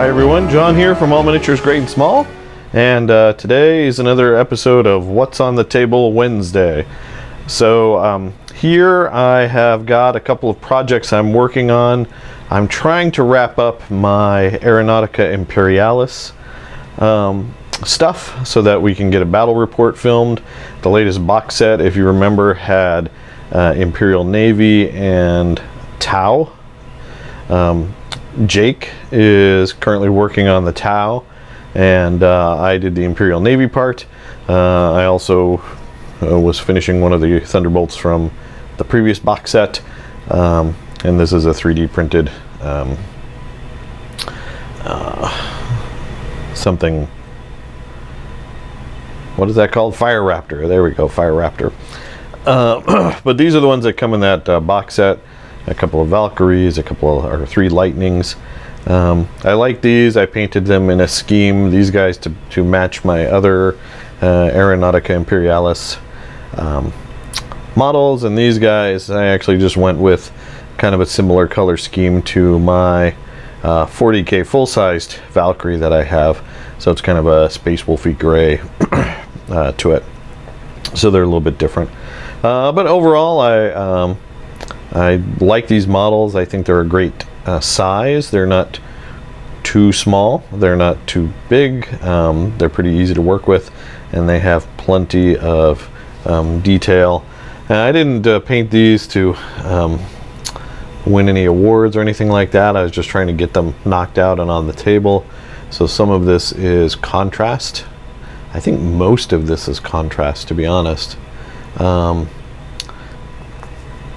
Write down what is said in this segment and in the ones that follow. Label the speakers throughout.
Speaker 1: Hi everyone, John here from All Miniatures Great and Small, and today is another episode of What's on the Table Wednesday. So here I have got a couple of projects I'm working on. I'm trying to wrap up my Aeronautica Imperialis stuff so that we can get a battle report filmed. The latest box set, if you remember, had Imperial Navy and Tau. Jake is currently working on the Tau, and I did the Imperial Navy part. I also was finishing one of the Thunderbolts from the previous box set, and this is a 3D printed something. What is that called? Fire Raptor. There we go, Fire Raptor. But these are the ones that come in that box set. A couple of Valkyries, or 3 Lightnings. I like these. I painted them in a scheme, these guys, to match my other Aeronautica Imperialis models, and these guys I actually just went with kind of a similar color scheme to my 40K full-sized Valkyrie that I have. So it's kind of a Space Wolfy gray to it. So they're a little bit different. But overall, I like these models. I think they're a great size. They're not too small, they're not too big, they're pretty easy to work with, and they have plenty of detail. I didn't paint these to win any awards or anything like that. I was just trying to get them knocked out and on the table. So some of this is contrast. I think most of this is contrast, to be honest.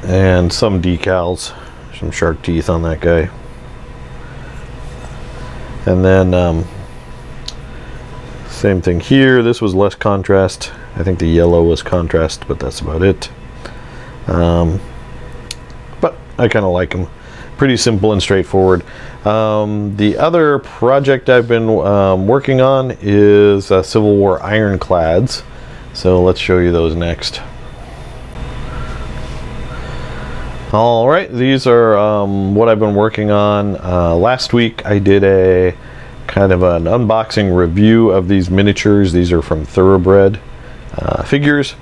Speaker 1: And some decals, some shark teeth on that guy. And then same thing here. This was less contrast. I think the yellow was contrast, but that's about it. But I kind of like them. Pretty simple and straightforward. The other project I've been working on is Civil War Ironclads. So let's show you those next. Alright, these are what I've been working on. Last week I did a kind of an unboxing review of these miniatures. These are from Thoroughbred Figures,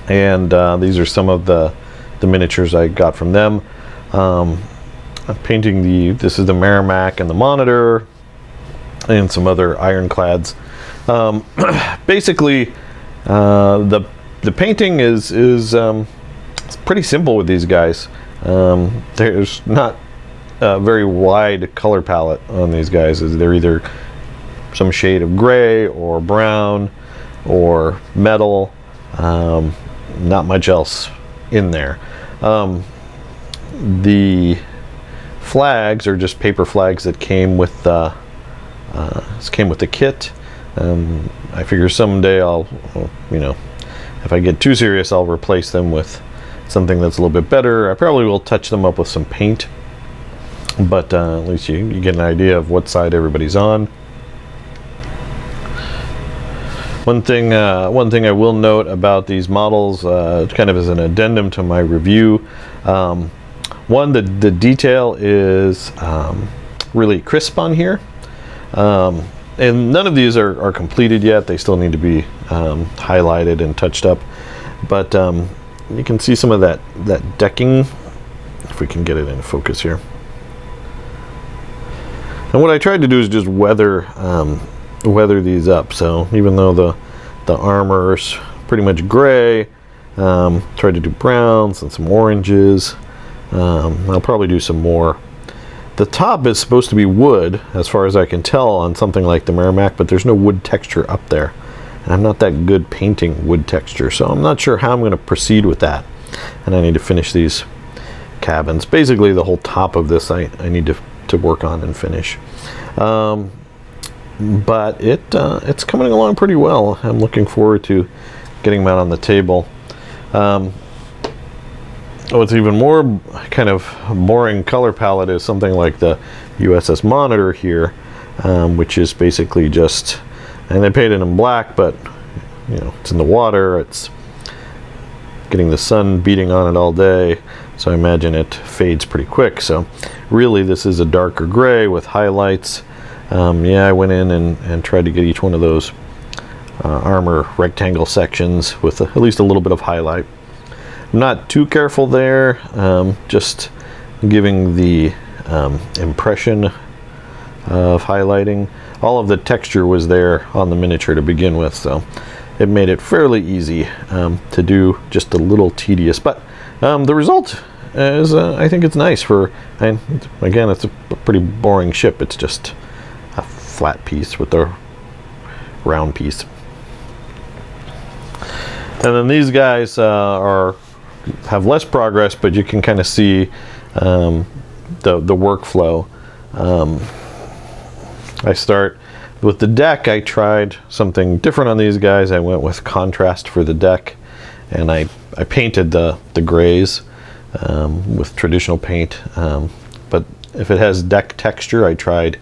Speaker 1: and these are some of the miniatures I got from them. I'm painting this is the Merrimack and the Monitor, and some other Ironclads. Basically, the painting is it's pretty simple with these guys. There's not a very wide color palette on these guys. They're either some shade of gray or brown or metal. Not much else in there. The flags are just paper flags that came with the kit. I figure someday I'll, if I get too serious, I'll replace them with something that's a little bit better. I probably will touch them up with some paint, but at least you get an idea of what side everybody's on. One thing I will note about these models, kind of as an addendum to my review, one, the detail is really crisp on here, and none of these are completed yet. They still need to be highlighted and touched up, but you can see some of that decking, if we can get it in focus here. And what I tried to do is just weather these up. So even though the armor's pretty much gray, tried to do browns and some oranges. I'll probably do some more. The top is supposed to be wood, as far as I can tell, on something like the Merrimack, but there's no wood texture up there. I'm not that good painting wood texture, so I'm not sure how I'm going to proceed with that. And I need to finish these cabins. Basically, the whole top of this I need to work on and finish. But it's coming along pretty well. I'm looking forward to getting them out on the table. What's even more kind of boring color palette is something like the USS Monitor here, which is basically just, and they painted in black, but it's in the water, it's getting the sun beating on it all day, so I imagine it fades pretty quick. So really this is a darker gray with highlights, Yeah, I went in and tried to get each one of those armor rectangle sections with at least a little bit of highlight. I'm not too careful there, just giving the impression of highlighting. All of the texture was there on the miniature to begin with, so it made it fairly easy to do, just a little tedious, but the result is I think it's nice for, and again, it's a pretty boring ship. It's just a flat piece with the round piece. And then these guys have less progress, but you can kind of see the workflow. I start with the deck. I tried something different on these guys. I went with contrast for the deck, and I painted the grays with traditional paint. But if it has deck texture, I tried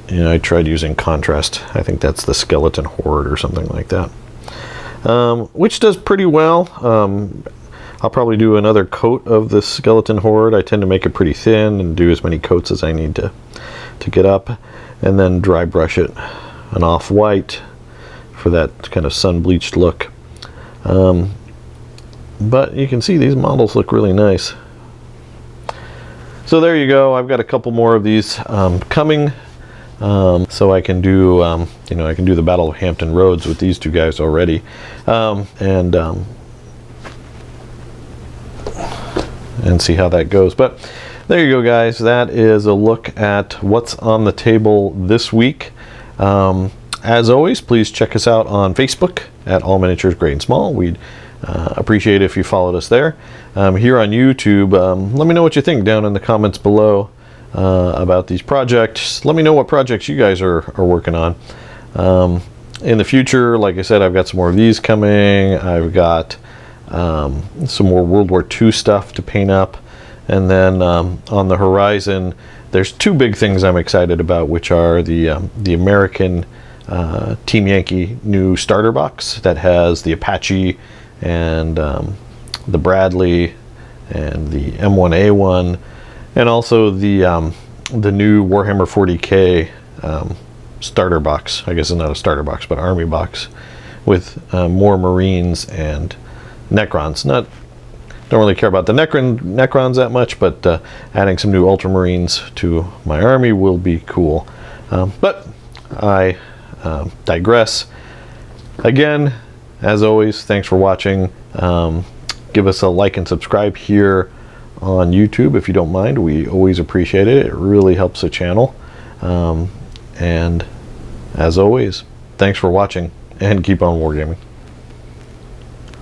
Speaker 1: using contrast. I think that's the Skeleton Horde or something like that, which does pretty well. I'll probably do another coat of the Skeleton Horde. I tend to make it pretty thin and do as many coats as I need to get up, and then dry brush it an off-white for that kind of sun-bleached look. But you can see these models look really nice. So there you go. I've got a couple more of these coming. So I can do, I can do the Battle of Hampton Roads with these two guys already, and see how that goes. But there you go, guys. That is a look at what's on the table this week. As always, please check us out on Facebook at All Miniatures Great and Small. We'd appreciate it if you followed us there. Here on YouTube, let me know what you think down in the comments below about these projects. Let me know what projects you guys are working on. In the future, like I said, I've got some more of these coming. I've got some more World War II stuff to paint up, and then on the horizon there's two big things I'm excited about, which are the American Team Yankee new starter box that has the Apache and the Bradley and the M1A1, and also the new Warhammer 40K starter box. I guess it's not a starter box, but army box with more Marines and Necrons. Don't really care about the Necrons that much, but adding some new Ultramarines to my army will be cool. But I digress. Again, as always, thanks for watching. Give us a like and subscribe here on YouTube if you don't mind. We always appreciate it. It really helps the channel. And as always, thanks for watching, and keep on wargaming.